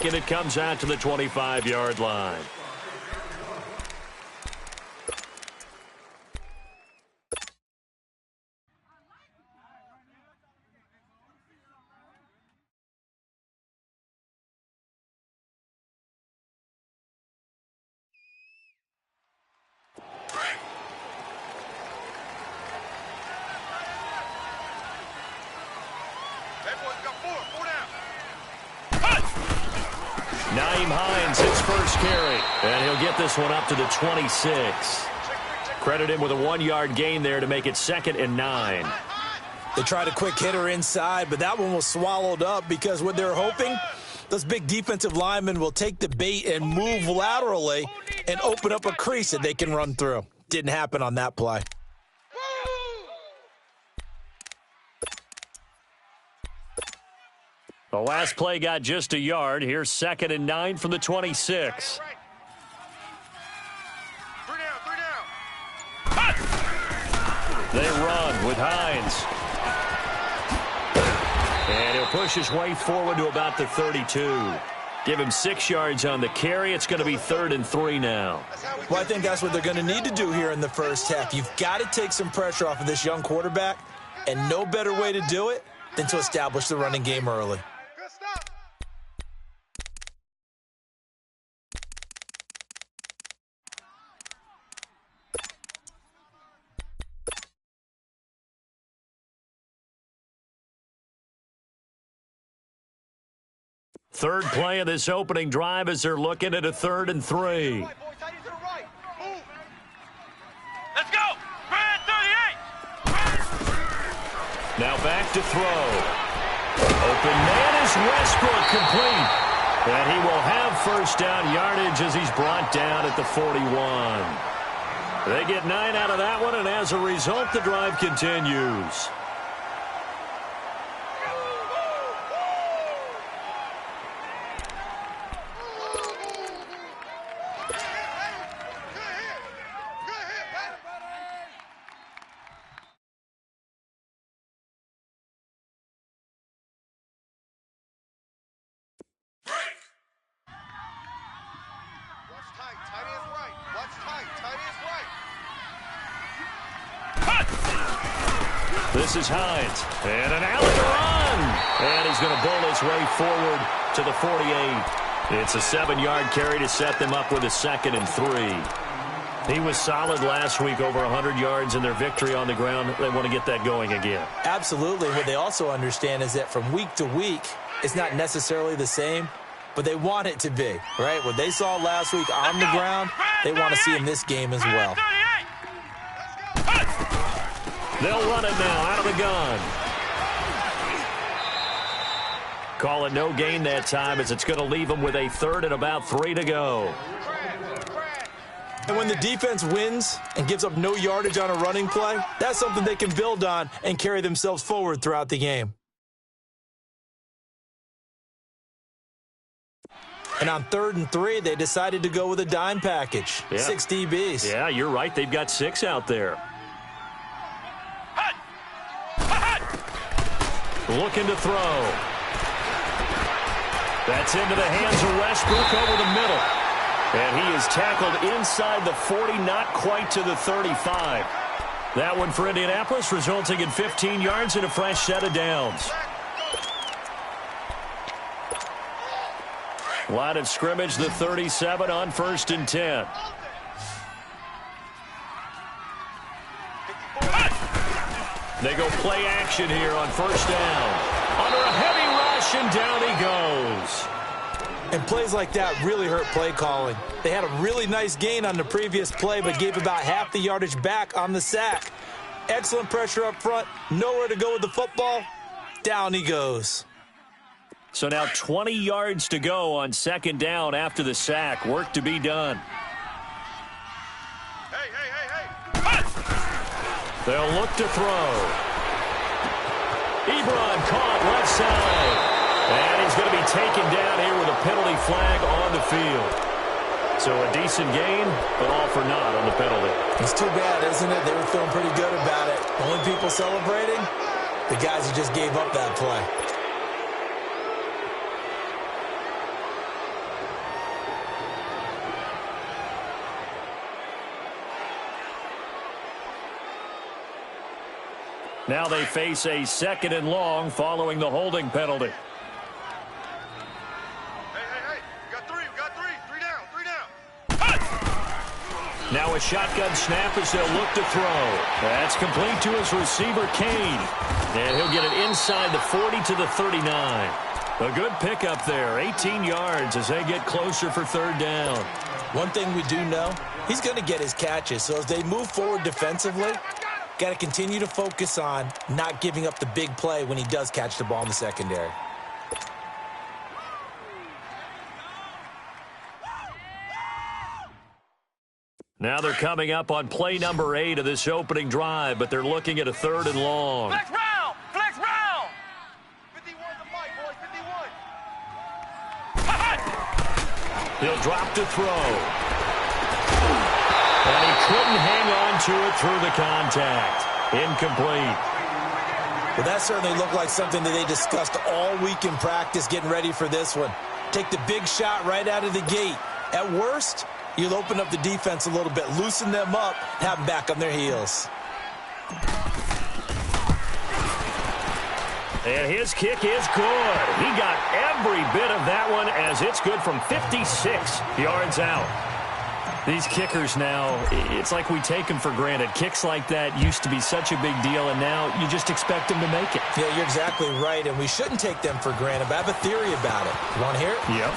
and it comes out to the 25-yard line. His first carry, and he'll get this one up to the 26. Credit him with a 1-yard gain there to make it 2nd and 9. They tried a quick hitter inside, but that one was swallowed up because what they're hoping, those big defensive linemen will take the bait and move laterally and open up a crease that they can run through. Didn't happen on that play. The last play got just a yard. Here's 2nd and 9 from the 26. They run with Hines. And he'll push his way forward to about the 32. Give him 6 yards on the carry. It's going to be 3rd and 3 now. Well, I think that's what they're going to need to do here in the first half. You've got to take some pressure off of this young quarterback, and no better way to do it than to establish the running game early. Third play of this opening drive as they're looking at a 3rd and 3. Let's go! 38! Now back to throw. Open man is Westbrook, complete. And he will have first down yardage as he's brought down at the 41. They get 9 out of that one, and as a result, the drive continues. This is Hines, and an alley run, and he's going to bowl his way forward to the 48. It's a 7-yard carry to set them up with a 2nd and 3. He was solid last week, over 100 yards in their victory on the ground. They want to get that going again. Absolutely. What they also understand is that from week to week, it's not necessarily the same, but they want it to be, right? What they saw last week on the ground, they want to see in this game as well. They'll run it now out of the gun. Call it no gain that time as it's going to leave them with a 3rd and about 3 to go. And when the defense wins and gives up no yardage on a running play, that's something they can build on and carry themselves forward throughout the game. And on 3rd and 3, they decided to go with a dime package. Yeah. 6 DBs. Yeah, you're right. They've got 6 out there. Looking to throw. That's into the hands of Westbrook over the middle. And he is tackled inside the 40, not quite to the 35. That one for Indianapolis, resulting in 15 yards and a fresh set of downs. Line of scrimmage, the 37 on 1st and 10. They go play action here on 1st down. Under a heavy rush, and down he goes. And plays like that really hurt play calling. They had a really nice gain on the previous play, but gave about half the yardage back on the sack. Excellent pressure up front. Nowhere to go with the football. Down he goes. So now 20 yards to go on 2nd down after the sack. Work to be done. They'll look to throw. Ebron caught left side. And he's going to be taken down here with a penalty flag on the field. So a decent gain, but all for naught on the penalty. It's too bad, isn't it? They were feeling pretty good about it. Only people celebrating, the guys who just gave up that play. Now they face a 2nd and long following the holding penalty. Hey, we got three. Three down. Now a shotgun snap as they'll look to throw. That's complete to his receiver, Kane. And he'll get it inside the 40 to the 39. A good pickup there, 18 yards as they get closer for 3rd down. One thing we do know, he's going to get his catches. So as they move forward defensively, got to continue to focus on not giving up the big play when he does catch the ball in the secondary. Now they're coming up on play number 8 of this opening drive, but they're looking at a 3rd and long. Flex round. 51 the mic, boys. 51. He'll drop to throw. And he couldn't hang on to it through the contact. Incomplete. Well, that certainly looked like something that they discussed all week in practice getting ready for this one. Take the big shot right out of the gate. At worst, you'll open up the defense a little bit, loosen them up, have them back on their heels. And his kick is good. He got every bit of that one as it's good from 56 yards out. These kickers now, it's like we take them for granted. Kicks like that used to be such a big deal, and now you just expect them to make it. Yeah, you're exactly right, and we shouldn't take them for granted, but I have a theory about it. You want to hear it? Yep.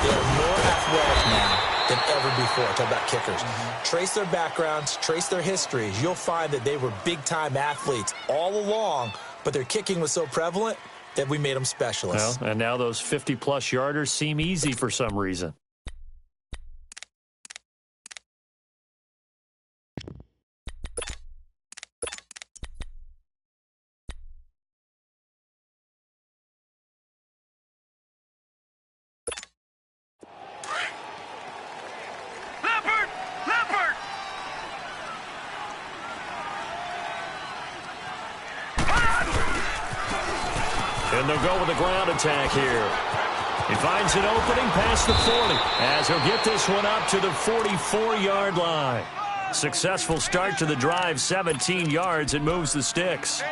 They're more athletic now than ever before. Talk about kickers. Trace their backgrounds, trace their histories. You'll find that they were big-time athletes all along, but their kicking was so prevalent that we made them specialists. Well, and now those 50-plus yarders seem easy for some reason. Leopard. And they'll go with the ground attack here. He finds an opening past the 40 as he'll get this one up to the 44-yard line. Successful start to the drive, 17 yards, and moves the sticks.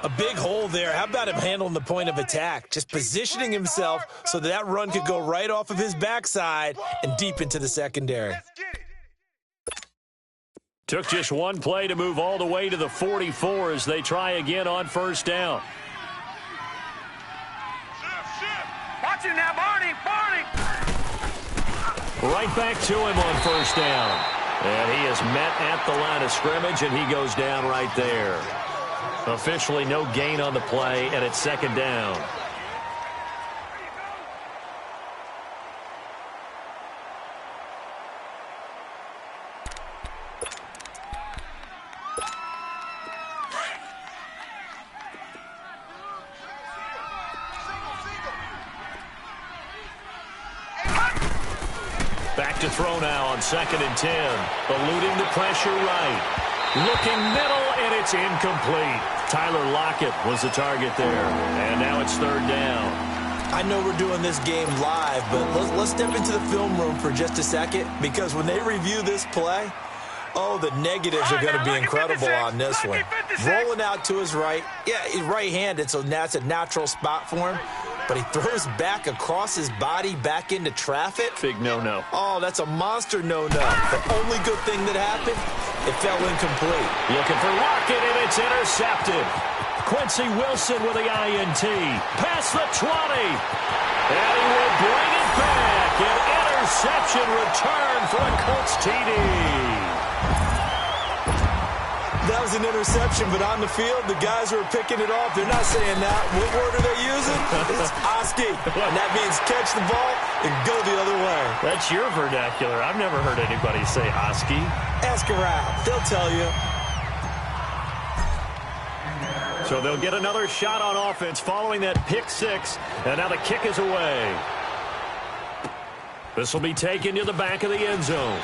A big hole there. How about him handling the point of attack? Just positioning himself so that run could go right off of his backside and deep into the secondary. Took just one play to move all the way to the 44 as they try again on 1st down. Watch him now, Barney. Right back to him on 1st down. And he is met at the line of scrimmage, and he goes down right there. Officially no gain on the play, and it's 2nd down. Back to throw now on 2nd and 10. Eluding the pressure right. Looking middle, and it's incomplete. Tyler Lockett was the target there. And now it's 3rd down. I know we're doing this game live, but let's step into the film room for just a second, because when they review this play, oh, the negatives are going to be incredible on this one. Rolling out to his right. Yeah, he's right-handed, so that's a natural spot for him. But he throws back across his body back into traffic. Big no-no. Oh, that's a monster no-no. The only good thing that happened, it fell incomplete. Looking for Lockett, and it's intercepted. Quincy Wilson with the INT. Past the 20. And he will bring it back. An interception return for a Colts TD. That was an interception, but on the field, the guys who are picking it off, they're not saying that. What word are they using? It's Oski. And that means catch the ball and go the other way. That's your vernacular. I've never heard anybody say Oski. Ask around. They'll tell you. So they'll get another shot on offense following that pick 6. And now the kick is away. This will be taken to the back of the end zone.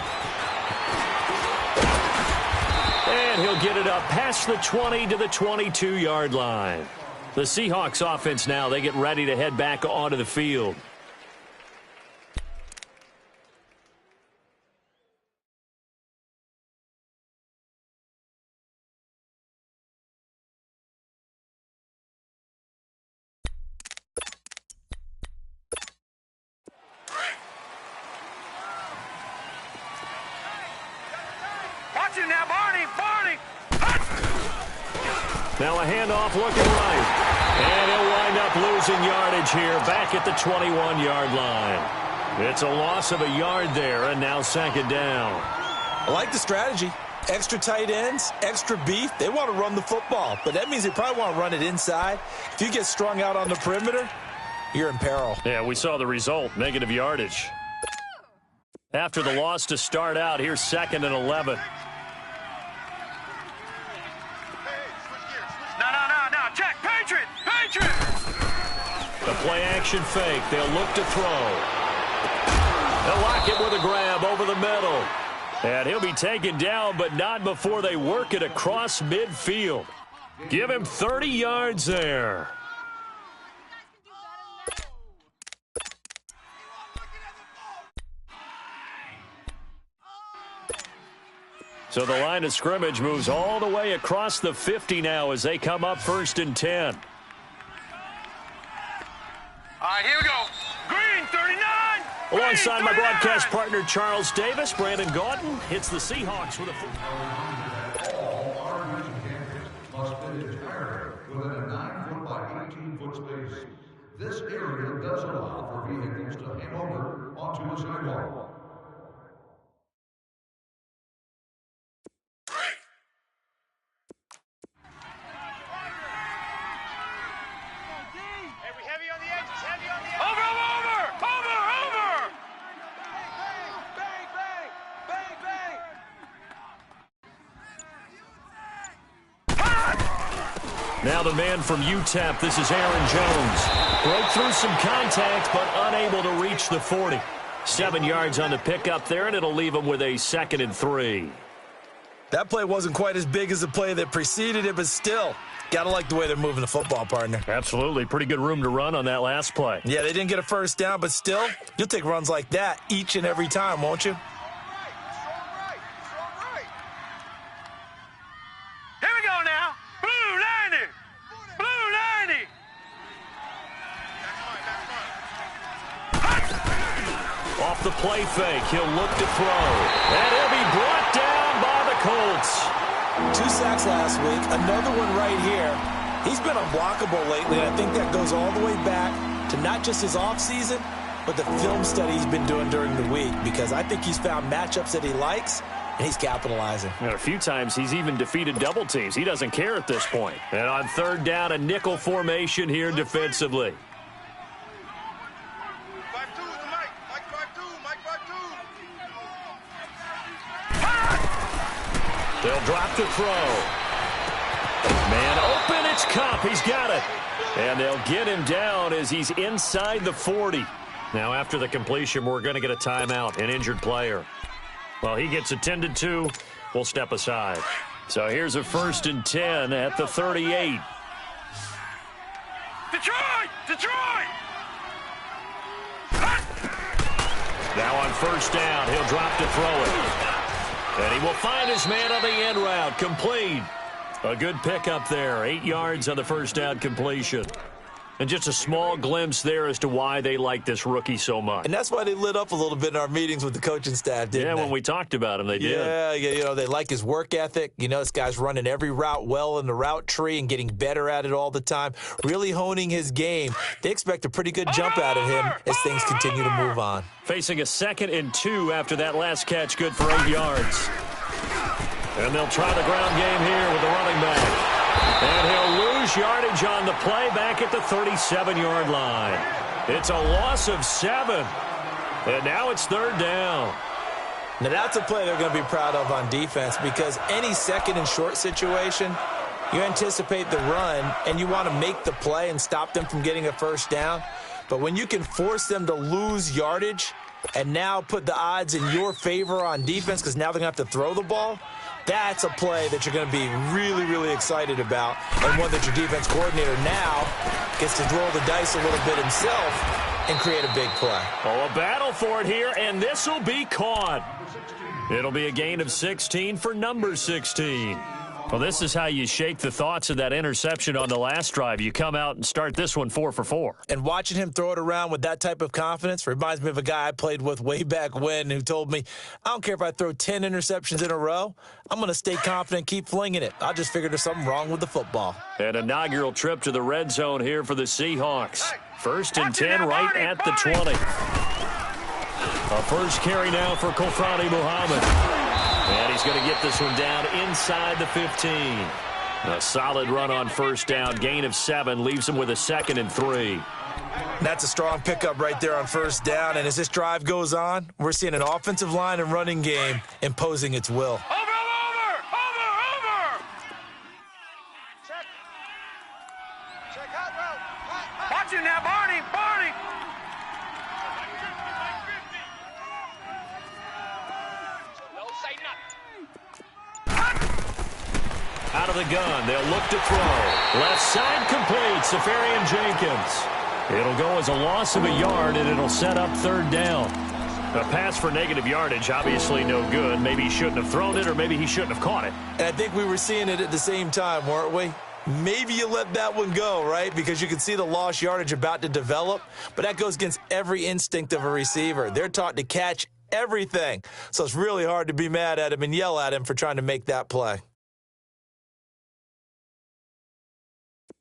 And he'll get it up past the 20 to the 22-yard line. The Seahawks offense now, they get ready to head back onto the field. Now a handoff looking right. And he'll wind up losing yardage here back at the 21-yard line. It's a loss of a yard there, and now second down. I like the strategy. Extra tight ends, extra beef. They want to run the football, but that means they probably want to run it inside. If you get strung out on the perimeter, you're in peril. Yeah, we saw the result, negative yardage. After the loss to start out, here's 2nd and 11. No. Check. Patriot. The play action fake. They'll look to throw. They'll lock it with a grab over the middle. And he'll be taken down, but not before they work it across midfield. Give him 30 yards there. So the line of scrimmage moves all the way across the 50 now as they come up 1st and 10. All right, here we go. Green, 39. Alongside my broadcast partner, Charles Davis, Brandon Gaudin hits the Seahawks with a... All RV candidates must fit entirely within a 9-foot by 18-foot space. This area does allow for vehicles to hang over onto the sidewalk. Heavy on the edges. Over. Now the man from UTEP, this is Aaron Jones. Broke through some contact, but unable to reach the 40. 7 yards on the pickup there, and it'll leave him with a 2nd and 3. That play wasn't quite as big as the play that preceded it, but still, got to like the way they're moving the football, partner. Absolutely. Pretty good room to run on that last play. Yeah, they didn't get a first down, but still, you'll take runs like that each and every time, won't you? Strong right. Here we go now. Blue 90. Off the play fake, he'll look to throw. And he'll be brought down by the Colts. 2 sacks last week, another one right here. He's been unblockable lately, and I think that goes all the way back to not just his offseason, but the film study he's been doing during the week, because I think he's found matchups that he likes, and he's capitalizing. And a few times he's even defeated double teams. He doesn't care at this point. And on 3rd down, a nickel formation here defensively. 5-2 is the Mike. Mike 5-2. They'll drop the throw. Man open, it's Cup. He's got it. And they'll get him down as he's inside the 40. Now, after the completion, we're going to get a timeout, an injured player. Well, he gets attended to. We'll step aside. So here's a 1st and 10 at the 38. Detroit! Now on 1st down, he'll drop to throw it. And he will find his man on the end route. Complete. A good pickup there. 8 yards on the 1st down completion. And just a small glimpse there as to why they like this rookie so much. And that's why they lit up a little bit in our meetings with the coaching staff, didn't they? Yeah, when we talked about him, they did. Yeah, you know, they like his work ethic. You know, this guy's running every route well in the route tree and getting better at it all the time, really honing his game. They expect a pretty good jump out of him as things continue to move on. Facing a 2nd and 2 after that last catch, good for 8 yards. And they'll try the ground game here with the running back. And he'll lose yardage on the play back at the 37-yard line. It's a loss of 7. And now it's 3rd down. Now that's a play they're going to be proud of on defense, because any 2nd and short situation, you anticipate the run and you want to make the play and stop them from getting a 1st down. But when you can force them to lose yardage and now put the odds in your favor on defense because now they're going to have to throw the ball, that's a play that you're going to be really, really excited about, and one that your defense coordinator now gets to roll the dice a little bit himself and create a big play. Oh, a battle for it here, and this will be caught. It'll be a gain of 16 for number 16. Well, this is how you shake the thoughts of that interception on the last drive. You come out and start this one 4 for 4. And watching him throw it around with that type of confidence reminds me of a guy I played with way back when who told me, I don't care if I throw 10 interceptions in a row, I'm going to stay confident, keep flinging it. I just figured there's something wrong with the football. An inaugural trip to the red zone here for the Seahawks. 1st and 10 right at the 20. A first carry now for Kofrani Muhammad. And he's going to get this one down inside the 15. A solid run on first down. Gain of 7 leaves him with a 2nd and 3. That's a strong pickup right there on first down. And as this drive goes on, we're seeing an offensive line and running game imposing its will. Over! Check out, bro. Watch it now, Barney! Don't say nothing. Out of the gun, they'll look to throw. Left side complete, Safarian Jenkins. It'll go as a loss of a yard, and it'll set up 3rd down. A pass for negative yardage, obviously no good. Maybe he shouldn't have thrown it, or maybe he shouldn't have caught it. And I think we were seeing it at the same time, weren't we? Maybe you let that one go, right? Because you can see the lost yardage about to develop. But that goes against every instinct of a receiver. They're taught to catch everything. So it's really hard to be mad at him and yell at him for trying to make that play.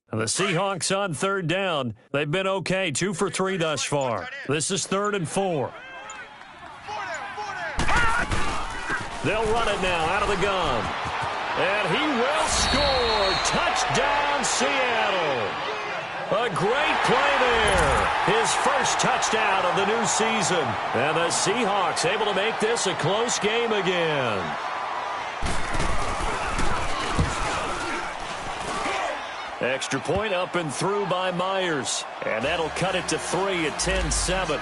The Seahawks on 3rd down. They've been okay, 2 for 3 thus far. This is 3rd and 4. They'll run it now out of the gun. And he will score. Touchdown, Seattle. A great play there. His first touchdown of the new season. And the Seahawks able to make this a close game again. Extra point up and through by Myers. And that'll cut it to 3 at 10-7.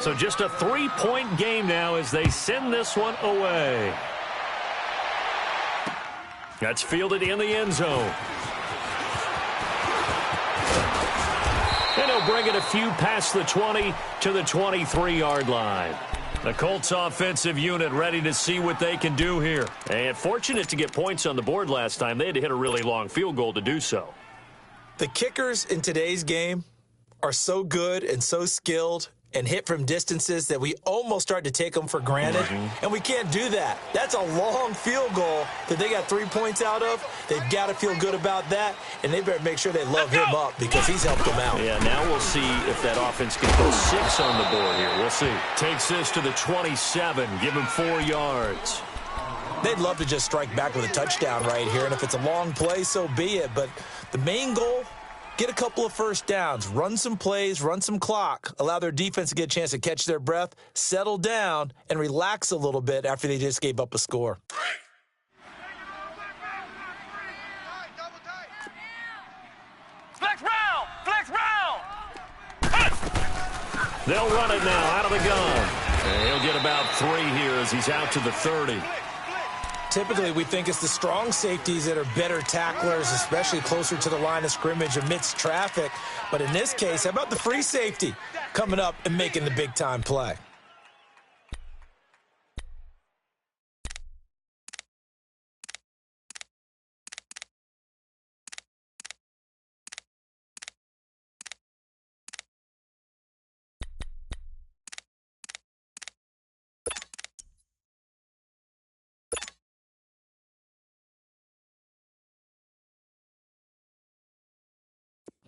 So just a 3-point game now as they send this one away. That's fielded in the end zone. And he'll bring it a few past the 20 to the 23-yard line. The Colts offensive unit ready to see what they can do here. And fortunate to get points on the board last time. They had to hit a really long field goal to do so. The kickers in today's game are so good and so skilled and hit from distances that we almost start to take them for granted. And we can't do that. That's a long field goal that they got 3 points out of. They've got to feel good about that, and they better make sure they love him up because he's helped them out. Yeah, now we'll see if that offense can put 6 on the board here. We'll see. Takes this to the 27, give him 4 yards. They'd love to just strike back with a touchdown right here, and if it's a long play, so be it. But the main goal, get a couple of first downs, run some plays, run some clock, allow their defense to get a chance to catch their breath, settle down, and relax a little bit after they just gave up a score. Flex round! Flex round! They'll run it now out of the gun. And he'll get about 3 here as he's out to the 30. Typically, we think it's the strong safeties that are better tacklers, especially closer to the line of scrimmage amidst traffic. But in this case, how about the free safety coming up and making the big-time play?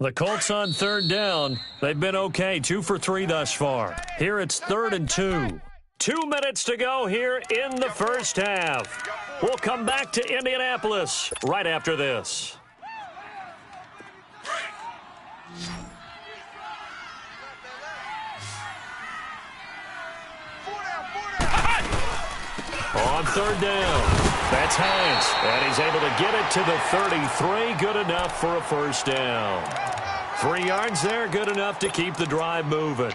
The Colts on 3rd down. They've been okay, 2 for 3 thus far. Here it's 3rd and 2. 2 minutes to go here in the first half. We'll come back to Indianapolis right after this. On 3rd down, that's Hines, and he's able to get it to the 33. Good enough for a first down. 3 yards there, good enough to keep the drive moving.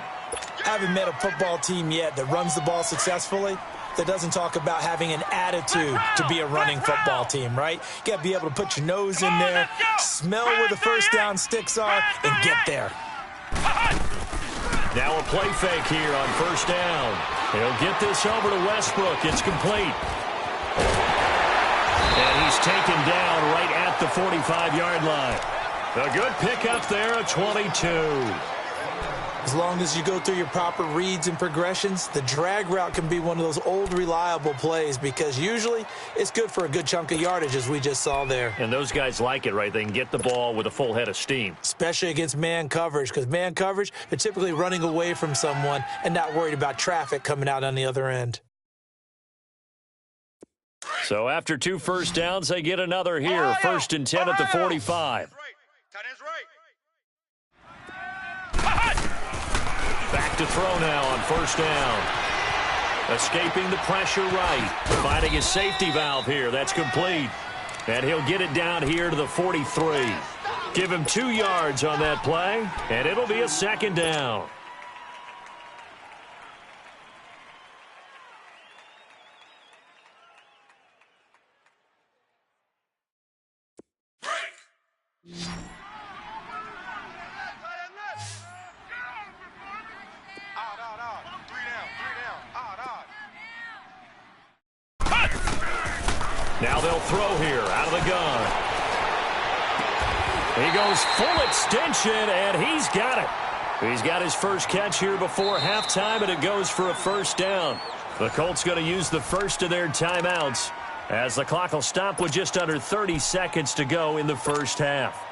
I haven't met a football team yet that runs the ball successfully that doesn't talk about having an attitude to be a running football team, right? You got to be able to put your nose in there, smell where the first down sticks are, and get there. Now a play fake here on first down. He'll get this over to Westbrook. It's complete. And he's taken down right at the 45-yard line. A good pickup there, a 22. As long as you go through your proper reads and progressions, the drag route can be one of those old reliable plays because usually it's good for a good chunk of yardage, as we just saw there. And those guys like it, right? They can get the ball with a full head of steam. Especially against man coverage, because man coverage, they're typically running away from someone and not worried about traffic coming out on the other end. So after 2 first downs, they get another here. Ohio, 1st and 10 at the 45. Tight end's right. Back to throw now on 1st down. Escaping the pressure right. Finding his safety valve here. That's complete. And he'll get it down here to the 43. Give him 2 yards on that play, and it'll be a 2nd down. Now they'll throw here out of the gun. He goes full extension, and he's got it. He's got his first catch here before halftime, and it goes for a 1st down. The Colts going to use the first of their timeouts as the clock will stop with just under 30 seconds to go in the first half.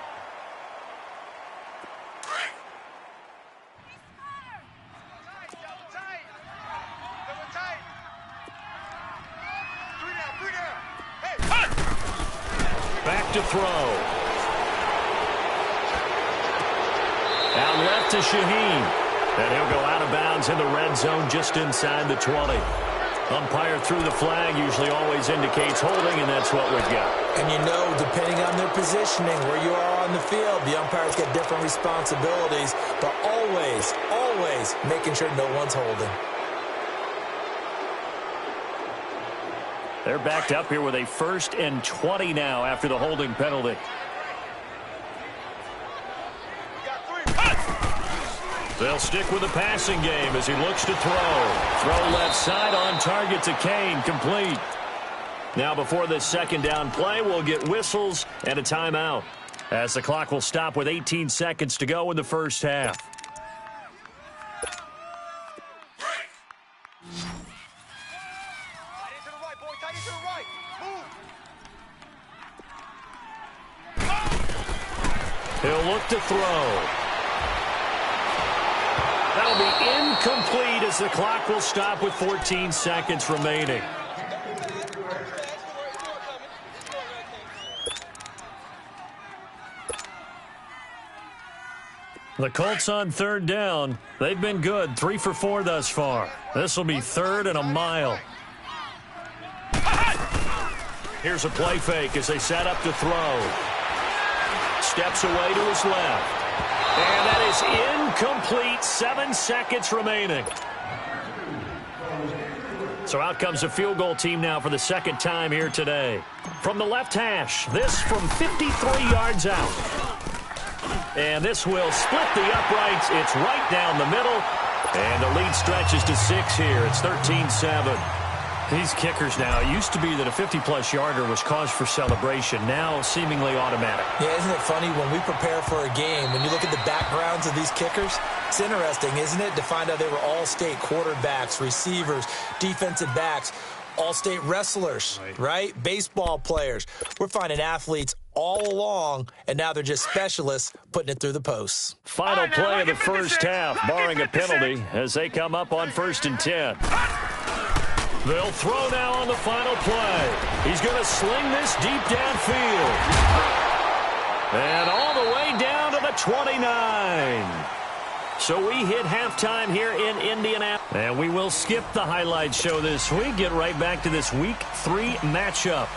Back to throw. Out left to Shaheen. And he'll go out of bounds in the red zone just inside the 20. Umpire threw the flag, usually always indicates holding, and that's what we've got. And you know, depending on their positioning, where you are on the field, the umpires get different responsibilities, but always, always making sure no one's holding. They're backed up here with a 1st and 20 now after the holding penalty. They'll stick with the passing game as he looks to throw. Throw left side on target to Kane, complete. Now before this 2nd down play, we'll get whistles and a timeout as the clock will stop with 18 seconds to go in the first half. He'll look to throw. That'll be incomplete as the clock will stop with 14 seconds remaining. The Colts on 3rd down. They've been good, 3 for 4 thus far. This will be 3rd and a mile. Here's a play fake as they set up to throw. Steps away to his left. And that is incomplete. 7 seconds remaining. So out comes the field goal team now for the 2nd time here today. From the left hash, this from 53 yards out. And this will split the uprights. It's right down the middle. And the lead stretches to 6 here. It's 13-7. These kickers now, it used to be that a 50-plus yarder was cause for celebration. Now seemingly automatic. Yeah, isn't it funny when we prepare for a game, when you look at the backgrounds of these kickers, it's interesting, isn't it, to find out they were all-state quarterbacks, receivers, defensive backs, all-state wrestlers, right? Baseball players. We're finding athletes all along, and now they're just specialists putting it through the posts. Final play of the first half, barring a penalty, as they come up on 1st and 10. They'll throw now on the final play. He's going to sling this deep downfield. And all the way down to the 29. So we hit halftime here in Indianapolis. And we will skip the highlight show this week. Get right back to this Week 3 matchup.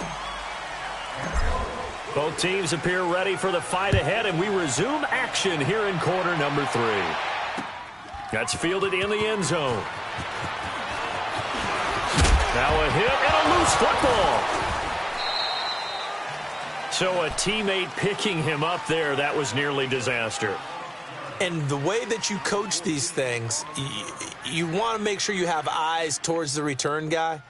Both teams appear ready for the fight ahead, and we resume action here in quarter number 3. That's fielded in the end zone. Now a hit and a loose football. So a teammate picking him up there, that was nearly disaster. And the way that you coach these things, you want to make sure you have eyes towards the return guy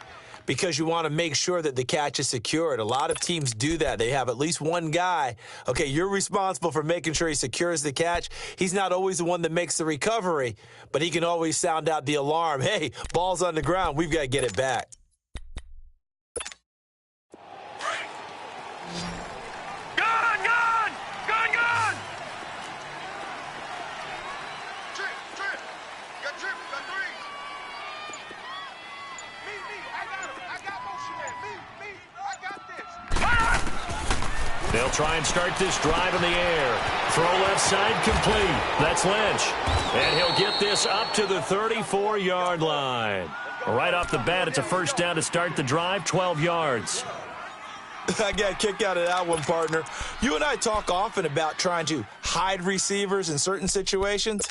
because you want to make sure that the catch is secured. A lot of teams do that. They have at least one guy. Okay, you're responsible for making sure he secures the catch. He's not always the one that makes the recovery, but he can always sound out the alarm. Hey, ball's on the ground. We've got to get it back. They'll try and start this drive in the air. Throw left side complete. That's Lynch. And he'll get this up to the 34-yard line. Right off the bat, it's a first down to start the drive, 12 yards. I got a kick out of that one, partner. You and I talk often about trying to hide receivers in certain situations,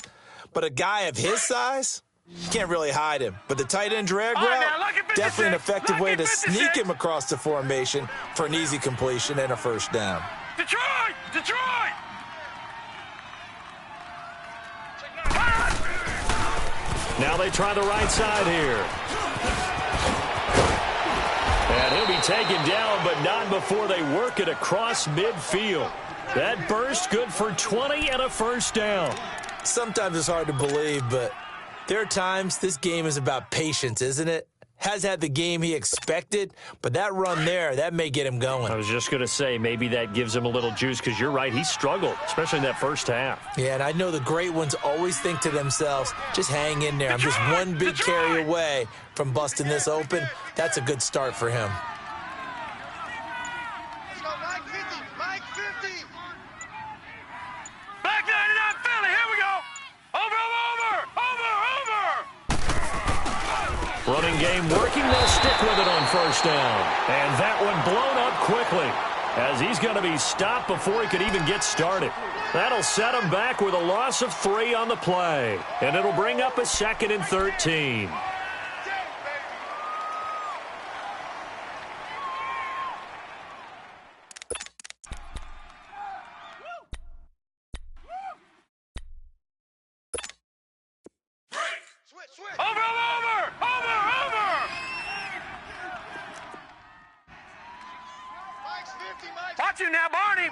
but a guy of his size, you can't really hide him. But the tight end drag route, definitely an effective way to sneak him across the formation for an easy completion and a first down. Detroit! Detroit! Now they try the right side here. And he'll be taken down, but not before they work it across midfield. That burst good for 20 and a first down. Sometimes it's hard to believe, but there are times this game is about patience, isn't it? Has had the game he expected, but that run there, that may get him going. I was just going to say, maybe that gives him a little juice, because you're right, he struggled, especially in that first half. Yeah, and I know the great ones always think to themselves, just hang in there. I'm just one big carry away from busting this open. That's a good start for him. Let's go, Mike 50, Mike 50. Back 99 Philly, here we go. Over. Running game working, they'll stick with it on first down. And that one blown up quickly, as he's going to be stopped before he could even get started. That'll set him back with a loss of 3 on the play. And it'll bring up a 2nd and 13. Over. Mike's 50, Mike. Watch him now, Barney.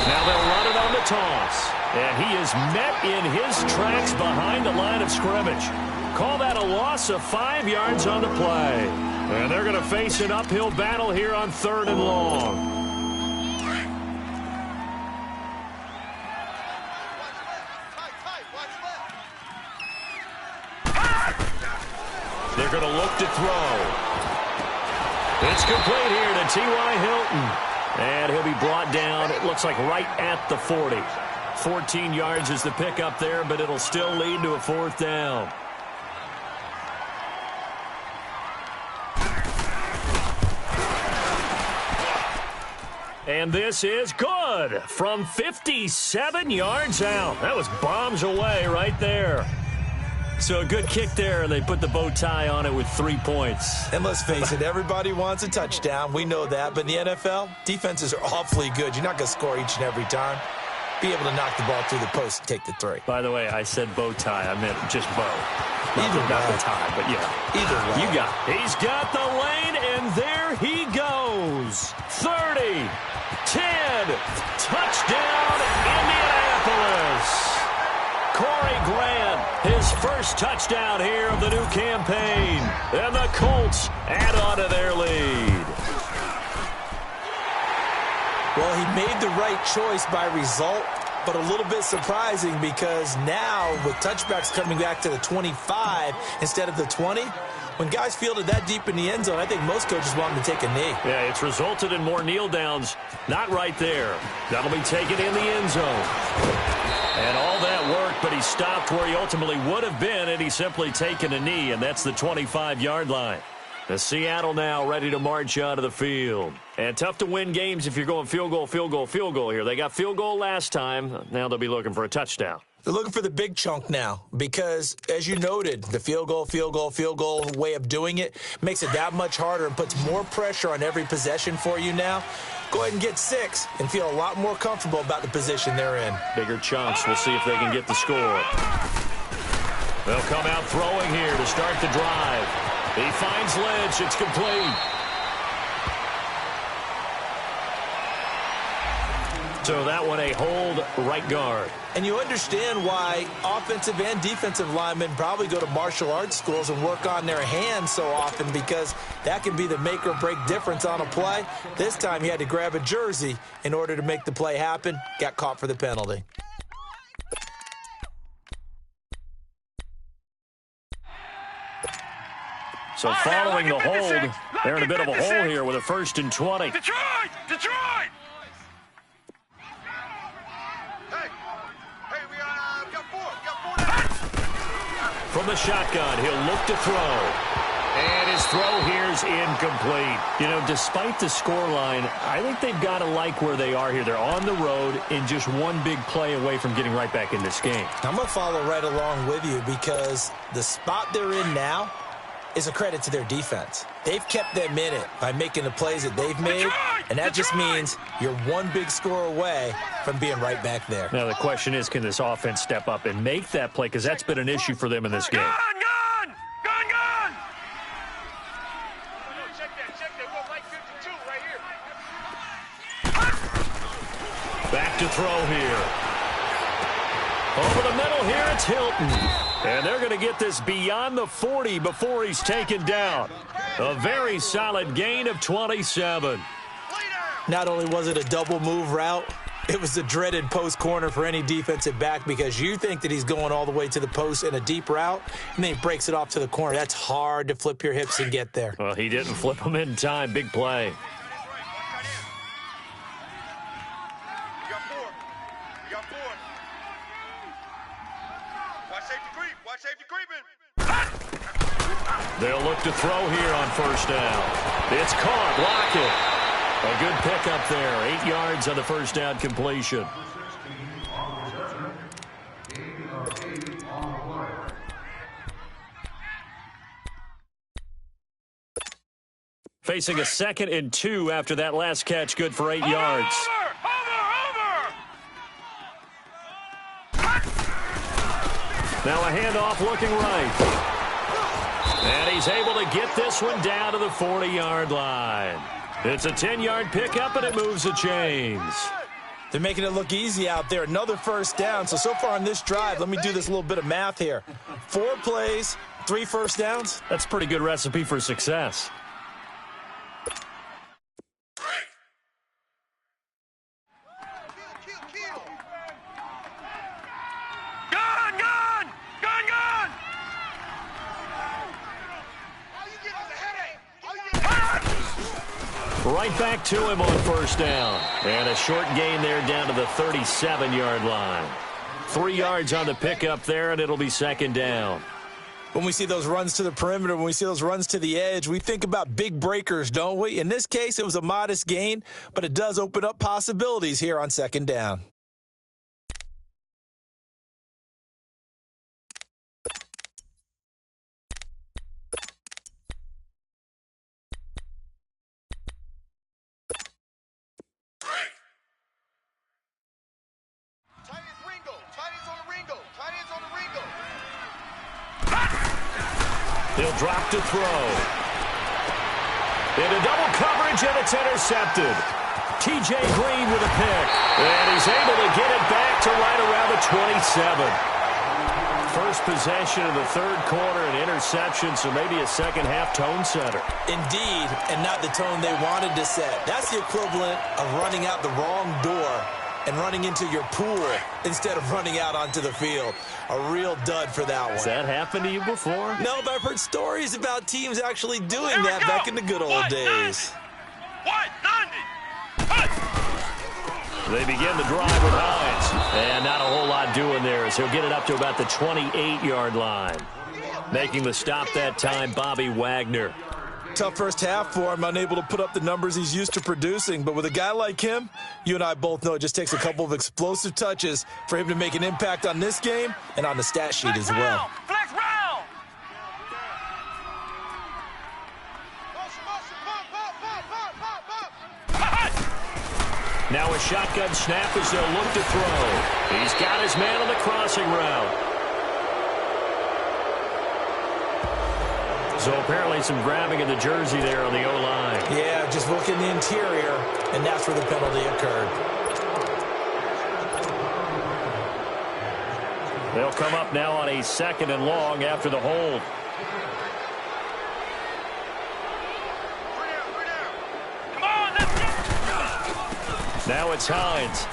Now they'll run it on the toss. And he is met in his tracks behind the line of scrimmage. Call that a loss of 5 yards on the play. And they're going to face an uphill battle here on 3rd and long. They're going to look to throw. It's complete here to T.Y. Hilton. And he'll be brought down, it looks like right at the 40. 14 yards is the pickup there, but it'll still lead to a 4th down. And this is good from 57 yards out. That was bombs away right there. So a good kick there, and they put the bow tie on it with 3 points. And let's face it, everybody wants a touchdown. We know that. But in the NFL, defenses are awfully good. You're not going to score each and every time. Be able to knock the ball through the post and take the 3. By the way, I said bow tie. I meant just bow. Not the tie, but yeah. Either way. You got it. He's got the lane, and there he goes. 30, 10, touchdown, Indianapolis. Corey Grant, his first touchdown here of the new campaign. And the Colts add on to their lead. Well, he made the right choice by result, but a little bit surprising because now with touchbacks coming back to the 25 instead of the 20, when guys fielded that deep in the end zone, I think most coaches want them to take a knee. Yeah, it's resulted in more kneel downs. Not right there. That'll be taken in the end zone. And all that work, but he stopped where he ultimately would have been, and he's simply taken a knee, and that's the 25-yard line. The Seattle now ready to march out of the field. And tough to win games if you're going field goal here. They got field goal last time. Now they'll be looking for a touchdown. They're looking for the big chunk now because, as you noted, the field goal way of doing it makes it that much harder and puts more pressure on every possession for you now. Go ahead and get 6 and feel a lot more comfortable about the position they're in. Bigger chunks. We'll see if they can get the score. They'll come out throwing here to start the drive. He finds Lynch. It's complete. So that one a hold right guard. And you understand why offensive and defensive linemen probably go to martial arts schools and work on their hands so often, because that can be the make or break difference on a play. This time he had to grab a jersey in order to make the play happen. Got caught for the penalty. So following the hold, they're in a bit of a hole here with a 1st and 20. Detroit! From the shotgun, he'll look to throw. And his throw here's incomplete. You know, despite the scoreline, I think they've got to like where they are here. They're on the road and just one big play away from getting right back in this game. I'm going to follow right along with you because the spot they're in now is a credit to their defense. They've kept them in it by making the plays that they've made, and that just means you're one big score away from being right back there. Now the question is, can this offense step up and make that play? Because that's been an issue for them in this game. Gun! Check that. We're like 52 right here. Back to throw here. Over the middle here, it's Hilton. And they're going to get this beyond the 40 before he's taken down. A very solid gain of 27. Not only was it a double move route, it was the dreaded post corner for any defensive back, because you think that he's going all the way to the post in a deep route, and then he breaks it off to the corner. That's hard to flip your hips and get there. Well, he didn't flip them in time. Big play. They'll look to throw here on 1st down. It's caught. Lockett. A good pickup there. 8 yards on the 1st down completion. Facing a 2nd and 2 after that last catch. Good for 8 yards. Now a handoff looking right. And he's able to get this one down to the 40-yard line. It's a 10-yard pickup, and it moves the chains. They're making it look easy out there. Another 1st down. So far on this drive, let me do this little bit of math here. 4 plays, 3 1st downs. That's a pretty good recipe for success. Right back to him on 1st down. And a short gain there down to the 37-yard line. 3 yards on the pickup there, and it'll be 2nd down. When we see those runs to the perimeter, when we see those runs to the edge, we think about big breakers, don't we? In this case, it was a modest gain, but it does open up possibilities here on 2nd down. He'll drop to throw. Into double coverage, and it's intercepted. T.J. Green with a pick. And he's able to get it back to right around the 27. First possession of the 3rd quarter, an interception, so maybe a second-half tone setter. Indeed, and not the tone they wanted to set. That's the equivalent of running out the wrong door and running into your pool instead of running out onto the field. A real dud for that one. Has that happened to you before? No, but I've heard stories about teams actually doing that back in the good old days. They begin the drive with Hines. And not a whole lot doing there as he'll get it up to about the 28-yard line. Making the stop that time, Bobby Wagner. Tough first half for him, unable to put up the numbers he's used to producing. But with a guy like him, you and I both know it just takes a couple of explosive touches for him to make an impact on this game and on the stat sheet as well. Flex round! Now a shotgun snap as they'll look to throw. He's got his man on the crossing route. So apparently some grabbing of the jersey there on the O-line. Yeah, just look in the interior, and that's where the penalty occurred. They'll come up now on a 2nd and long after the hold. Come on, let's go! Now it's Hines.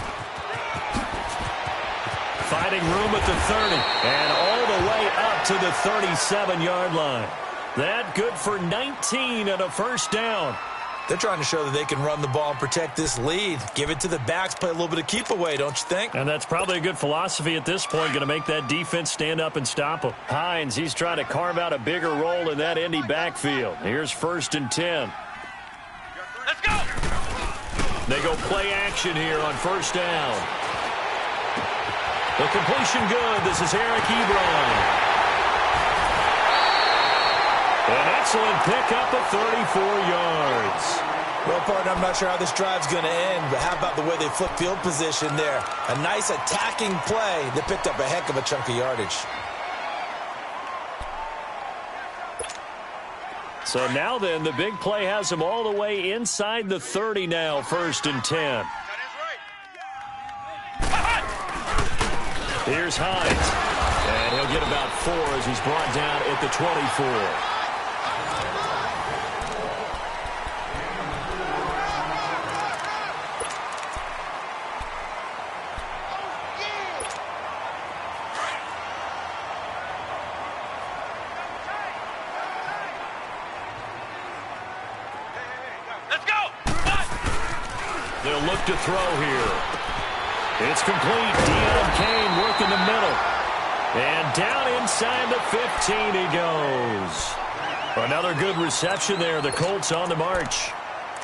Finding room at the 30, and all the way up to the 37-yard line. That good for 19 and a first down. They're trying to show that they can run the ball and protect this lead. Give it to the backs, play a little bit of keep away, don't you think? And that's probably a good philosophy at this point, going to make that defense stand up and stop him. Hines, he's trying to carve out a bigger role in that Indy backfield. Here's 1st and 10. Let's go! They go play action here on 1st down. The completion good. This is Eric Ebron. An excellent pickup of 34 yards. Well, partner, I'm not sure how this drive's going to end, but how about the way they flip field position there? A nice attacking play that picked up a heck of a chunk of yardage. So now then, the big play has him all the way inside the 30 now, 1st and 10. Here's Hines. And he'll get about 4 as he's brought down at the 24. They'll look to throw here. It's complete. Deon Cain working the middle. And down inside the 15 he goes. Another good reception there. The Colts on the march.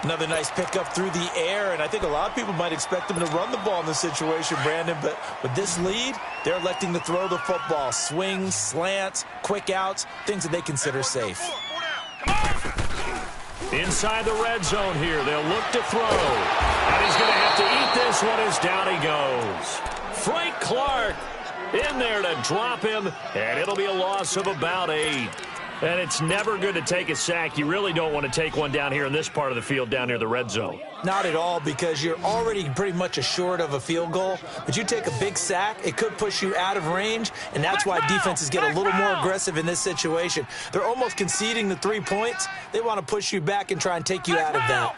Another nice pickup through the air, and I think a lot of people might expect them to run the ball in this situation, Brandon, but with this lead, they're electing to throw the football. Swings, slants, quick outs, things that they consider safe. Inside the red zone here. They'll look to throw. And he's going to have to eat this one as down he goes. Frank Clark in there to drop him, and it'll be a loss of about 8. And it's never good to take a sack. You really don't want to take one down here in this part of the field down near the red zone. Not at all, because you're already pretty much assured of a field goal. But you take a big sack, it could push you out of range, and that's why defenses get a little more aggressive in this situation. They're almost conceding the 3 points. They want to push you back and try and take you out of that.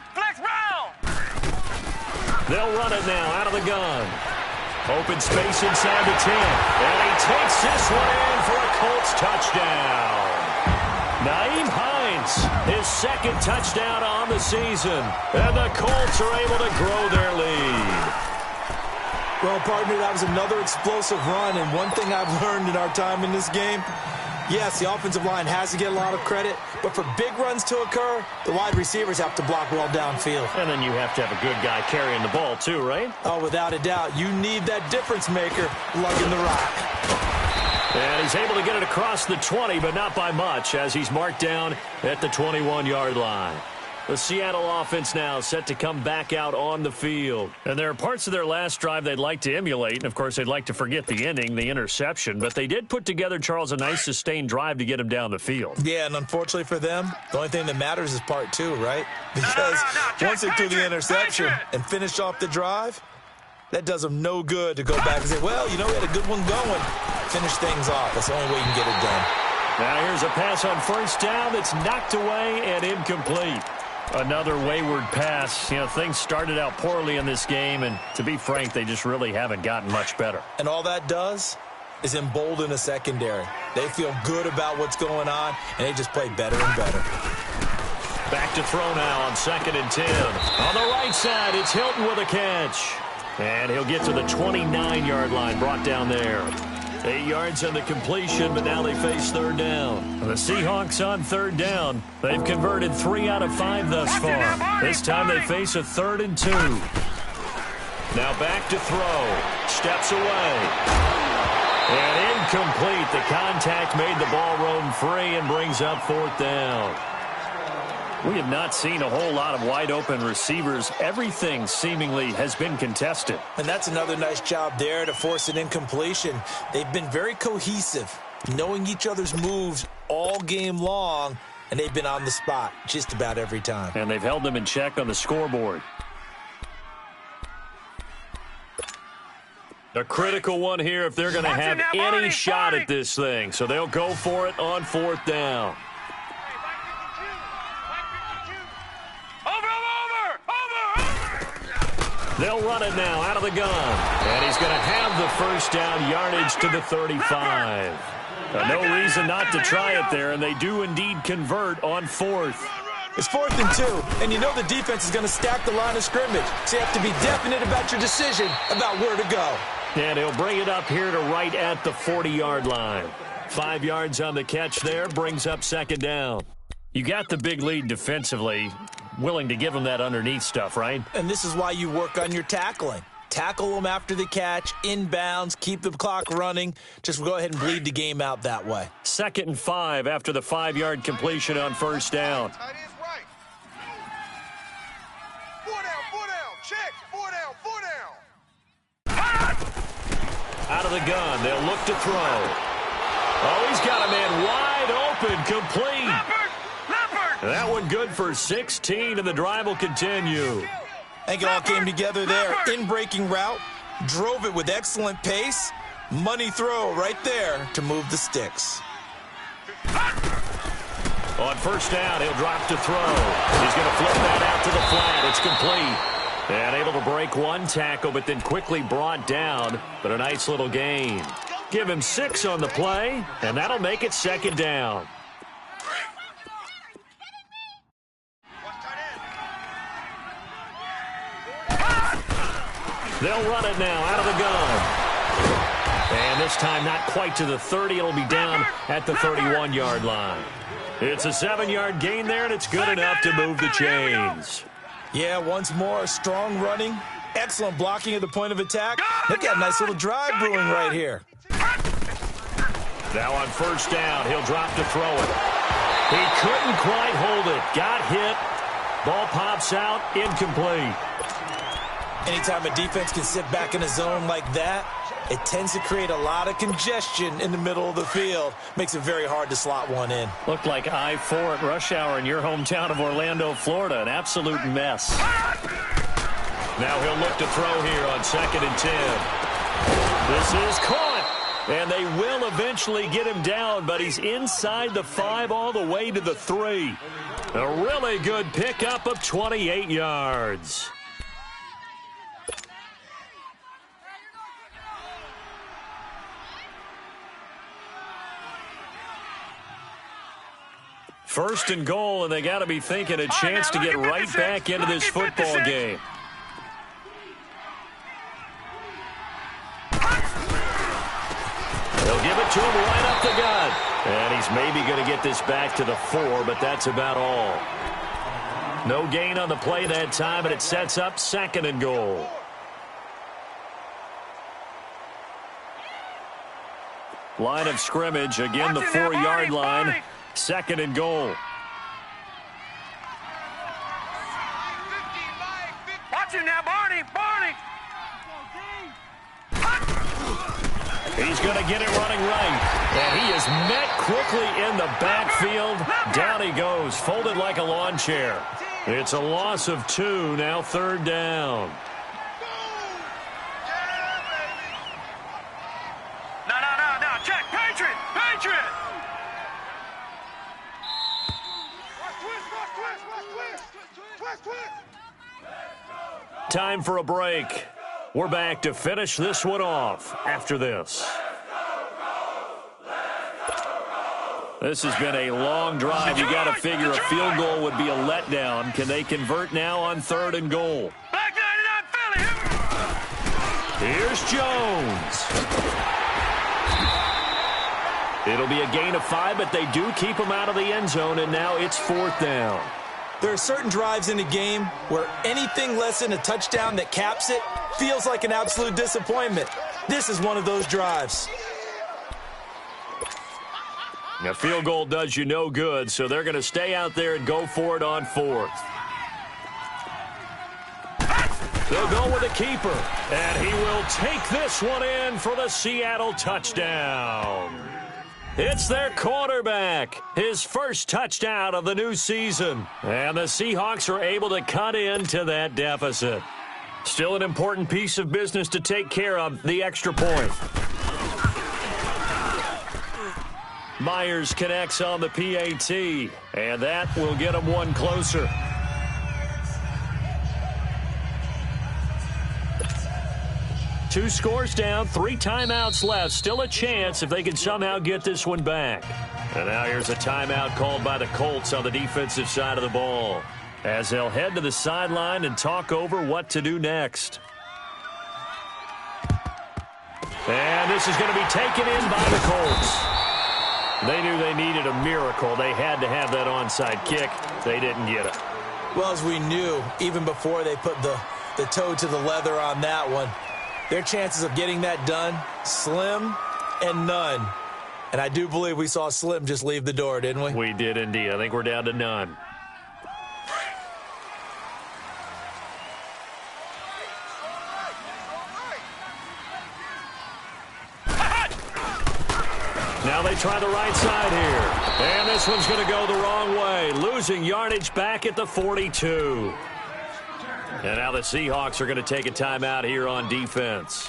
They'll run it now out of the gun. Open space inside the 10. And he takes this one in for a Colts touchdown. Nyheim Hines, his 2nd touchdown on the season. And the Colts are able to grow their lead. Well, partner, that was another explosive run. And one thing I've learned in our time in this game, yes, the offensive line has to get a lot of credit, but for big runs to occur, the wide receivers have to block well downfield. And then you have to have a good guy carrying the ball too, right? Oh, without a doubt. You need that difference maker lugging the rock. And he's able to get it across the 20, but not by much, as he's marked down at the 21-yard line. The Seattle offense now set to come back out on the field. And there are parts of their last drive they'd like to emulate. And, of course, they'd like to forget the ending, the interception. But they did put together, Charles, a nice sustained drive to get him down the field. Yeah, and unfortunately for them, the only thing that matters is part 2, right? Because once they threw the interception and finished off the drive, that does them no good to go back and say, well, you know, we had a good one going. Finish things off. That's the only way you can get it done. Now here's a pass on 1st down that's knocked away and incomplete. Another wayward pass. You know, things started out poorly in this game, and to be frank, they just really haven't gotten much better. And all that does is embolden a secondary. They feel good about what's going on, and they just play better and better. Back to throw now on 2nd and 10. On the right side, it's Hilton with a catch. And he'll get to the 29-yard line, brought down there. 8 yards on the completion, but now they face third down. The Seahawks on third down. They've converted 3 out of 5 thus far. This time they face a 3rd and 2. Now back to throw. Steps away. And incomplete. The contact made the ball roam free and brings up 4th down. We have not seen a whole lot of wide-open receivers. Everything seemingly has been contested. And that's another nice job there to force an incompletion. They've been very cohesive, knowing each other's moves all game long, and they've been on the spot just about every time. And they've held them in check on the scoreboard. A critical one here if they're going to have any shot at this thing. So they'll go for it on 4th down. They'll run it now out of the gun. And he's going to have the first down yardage to the 35. No reason not to try it there, and they do indeed convert on 4th. It's 4th and 2, and you know the defense is going to stack the line of scrimmage. So you have to be definite about your decision about where to go. And he'll bring it up here to right at the 40-yard line. 5 yards on the catch there, brings up 2nd down. You got the big lead defensively. Willing to give them that underneath stuff, right? And this is why you work on your tackling. Tackle them after the catch, inbounds, keep the clock running. Just go ahead and bleed the game out that way. 2nd and 5 after the 5-yard completion on 1st down. Tight end's right. 4 down, check. 4 down. Out of the gun, they'll look to throw. Oh, he's got a man wide open, complete. That one good for 16, and the drive will continue. I think it all came together there. In-breaking route, drove it with excellent pace. Money throw right there to move the sticks. On 1st down, he'll drop to throw. He's going to flip that out to the flat. It's complete. And able to break one tackle, but then quickly brought down. But a nice little gain. Give him 6 on the play, and that'll make it 2nd down. They'll run it now out of the gun. And this time not quite to the 30. It'll be down at the 31-yard line. It's a 7-yard gain there, and it's good enough to move the chains. Yeah, once more, strong running, excellent blocking at the point of attack. They've got a nice little drive brewing right here. Now on 1st down, he'll drop to throw it. He couldn't quite hold it. Got hit. Ball pops out, incomplete. Anytime a defense can sit back in a zone like that, it tends to create a lot of congestion in the middle of the field. Makes it very hard to slot one in. Looked like I-4 at rush hour in your hometown of Orlando, Florida. An absolute mess. Now he'll look to throw here on 2nd and 10. This is caught. And they will eventually get him down, but he's inside the 5 all the way to the 3. A really good pickup of 28 yards. First and goal, and they got to be thinking a chance to get right back into this football game. They'll give it to him right up the gut. And he's maybe going to get this back to the 4, but that's about all. No gain on the play that time, and it sets up 2nd and goal. Line of scrimmage, again the 4-yard line. 2nd and goal. Watch him now, Barney. He's going to get it running right. And he is met quickly in the backfield. Down he goes, folded like a lawn chair. It's a loss of 2, now 3rd down. No, check, Patriot. Time for a break. We're back to finish this one off after this. This has been a long drive. You got to figure a field goal would be a letdown. Can they convert now on 3rd and goal? Back 99 Philly. Here's Jones. It'll be a gain of 5, but they do keep him out of the end zone, and now it's 4th down. There are certain drives in the game where anything less than a touchdown that caps it feels like an absolute disappointment. This is one of those drives. A field goal does you no good, so they're going to stay out there and go for it on 4th. They'll go with a keeper, and he will take this one in for the Seattle touchdown. It's their quarterback, his first touchdown of the new season, and the Seahawks are able to cut into that deficit. Still an important piece of business to take care of, the extra point. Myers connects on the PAT, and that will get him one closer. Two scores down, 3 timeouts left. Still a chance if they can somehow get this one back. And now here's a timeout called by the Colts on the defensive side of the ball, as they'll head to the sideline and talk over what to do next. And this is going to be taken in by the Colts. They knew they needed a miracle. They had to have that onside kick. They didn't get it. Well, as we knew, even before they put the toe to the leather on that one, their chances of getting that done, slim and none. And I do believe we saw Slim just leave the door, didn't we? We did indeed. I think we're down to none. Now they try the right side here. And this one's going to go the wrong way. Losing yardage back at the 42. And now the Seahawks are going to take a timeout here on defense,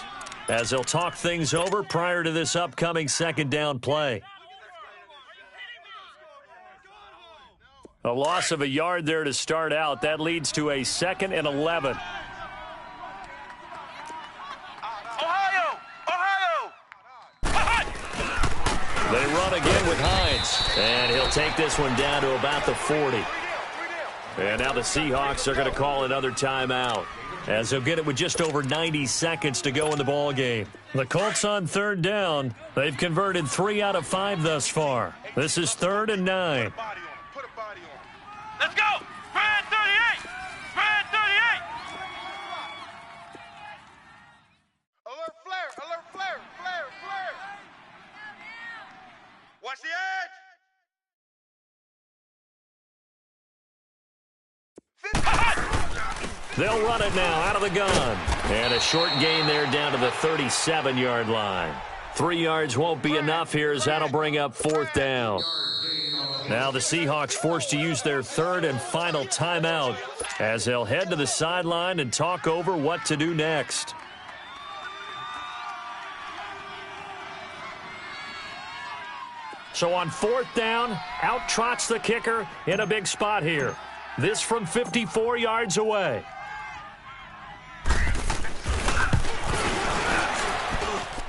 as they'll talk things over prior to this upcoming second down play. A loss of a yard there to start out. That leads to a 2nd and 11. They run again with Hines, and he'll take this one down to about the 40. And now the Seahawks are going to call another timeout, as they'll get it with just over 90 seconds to go in the ball game. The Colts on 3rd down. They've converted 3 out of 5 thus far. This is 3rd and 9. Let's go! Spread 38! Spread 38! Alert flare! Alert flare! Flare! Flare! Watch the edge! They'll run it now out of the gun. And a short gain there down to the 37-yard line. 3 yards won't be enough here, as that'll bring up 4th down. Now the Seahawks forced to use their 3rd and final timeout, as they'll head to the sideline and talk over what to do next. So on 4th down, out trots the kicker in a big spot here. This from 54 yards away.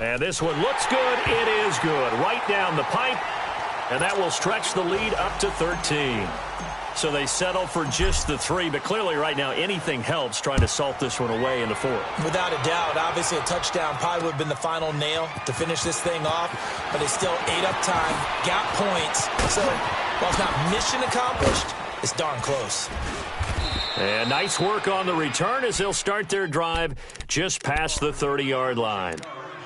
And this one looks good. It is good. Right down the pipe. And that will stretch the lead up to 13. So they settle for just the 3. But clearly right now anything helps trying to salt this one away in the 4th. Without a doubt. Obviously a touchdown probably would have been the final nail to finish this thing off. But they still ate up time, got points. So while it's not mission accomplished, it's darn close. And nice work on the return as they'll start their drive just past the 30-yard line.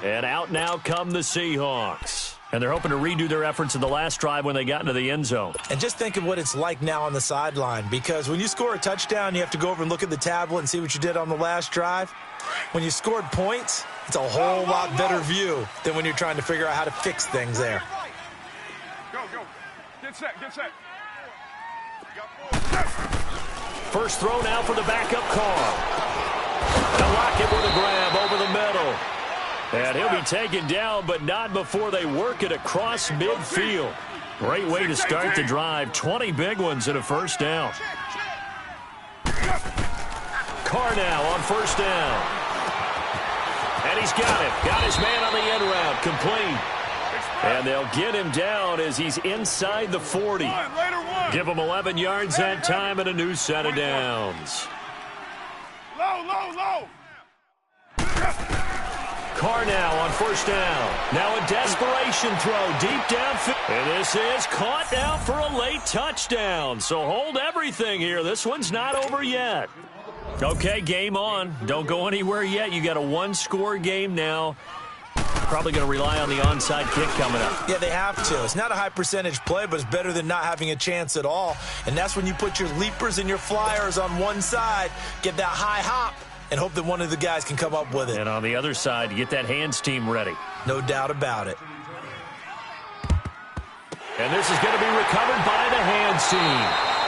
And out now come the Seahawks. And they're hoping to redo their efforts in the last drive when they got into the end zone. And just think of what it's like now on the sideline, because when you score a touchdown, you have to go over and look at the tablet and see what you did on the last drive. When you scored points, it's a whole lot better view than when you're trying to figure out how to fix things there. Go, go. Get set, get set. First throw now for the backup Carr. And Lockett with a grab over the middle. And he'll be taken down, but not before they work it across midfield. Great way to start the drive. 20 big ones and a first down. Carr now on first down. And he's got it. Got his man on the end route. Complete. And they'll get him down as he's inside the 40. Give him 11 yards that time and a new set of downs. Low, low, low. Carr now on first down. Now a desperation throw deep downfield. And this is caught now for a late touchdown. So hold everything here. This one's not over yet. Okay, game on. Don't go anywhere yet. You got a one-score game now. Probably going to rely on the onside kick coming up. Yeah, they have to. It's not a high-percentage play, but it's better than not having a chance at all. And that's when you put your leapers and your flyers on one side, get that high hop, and hope that one of the guys can come up with it. And on the other side, get that hands team ready. No doubt about it. And this is going to be recovered by the hands team.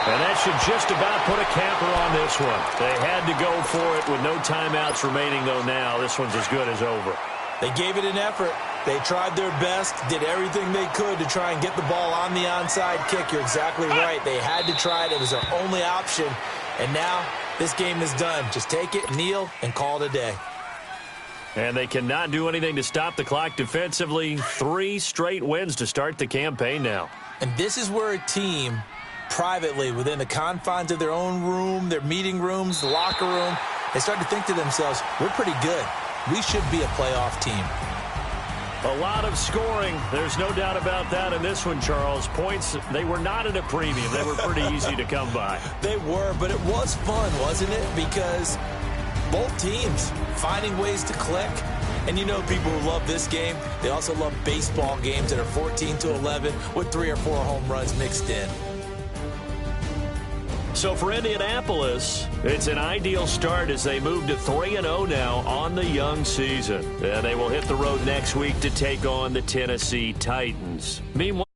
And that should just about put a capper on this one. They had to go for it with no timeouts remaining, though now. This one's as good as over. They gave it an effort. They tried their best, did everything they could to try and get the ball on the onside kick. You're exactly right. They had to try it. It was their only option. And now this game is done. Just take it, kneel, and call it a day. And they cannot do anything to stop the clock defensively. 3 straight wins to start the campaign now. And this is where a team, privately, within the confines of their own room, their meeting rooms, the locker room, they start to think to themselves, we're pretty good. We should be a playoff team. A lot of scoring. There's no doubt about that in this one, Charles. Points, they were not at a premium. They were pretty easy to come by. They were, but it was fun, wasn't it? Because both teams finding ways to click. And you know people who love this game, they also love baseball games that are 14-11 with 3 or 4 home runs mixed in. So for Indianapolis, it's an ideal start as they move to 3-0 now on the young season. And they will hit the road next week to take on the Tennessee Titans. Meanwhile,